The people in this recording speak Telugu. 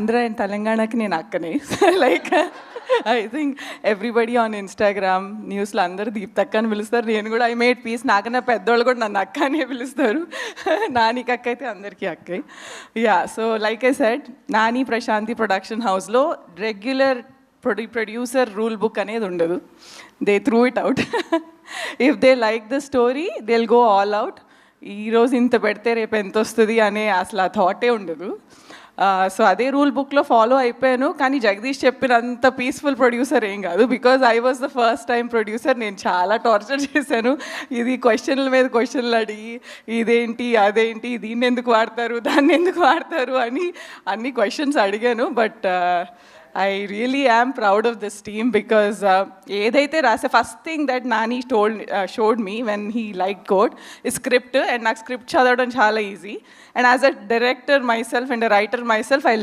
ఆంధ్ర అండ్ తెలంగాణకి నేను అక్కనే. Like I think everybody on Instagram న్యూస్లో అందరూ దీప్తక్క అని పిలుస్తారు. నేను కూడా ఐ మేడ్ పీస్. నాకన్నా పెద్దవాళ్ళు కూడా నన్ను అక్క అనే పిలుస్తారు. నానికి అక్క అయితే అందరికీ అక్కే. Ya, so like I said, Nani Prashanti production హౌస్లో రెగ్యులర్ ప్రొడ్యూసర్ రూల్ బుక్ అనేది ఉండదు. They through it out. If they like the story they will go all out. ఈరోజు ఇంత పెడితే రేపు ఎంత వస్తుంది అనే అసలు ఆ థాటే ఉండదు. సో అదే రూల్ బుక్లో ఫాలో అయిపోయాను. కానీ జగదీష్ చెప్పినంత పీస్ఫుల్ ప్రొడ్యూసర్ ఏం కాదు. Because I was the first time producer. నేను చాలా టార్చర్ చేశాను. ఇది క్వశ్చన్ల మీద క్వశ్చన్లు అడిగి, ఇదేంటి అదేంటి, దీన్ని ఎందుకు వాడతారు, దాన్ని ఎందుకు వాడతారు అని అన్ని క్వశ్చన్స్ అడిగాను. But I really am proud of this team because ఏదైతే రాసే first thing that Nani showed me when he liked code is script, and నాకు స్క్రిప్ట్ చదవడం చాలా easy. And as a director myself and a writer myself, I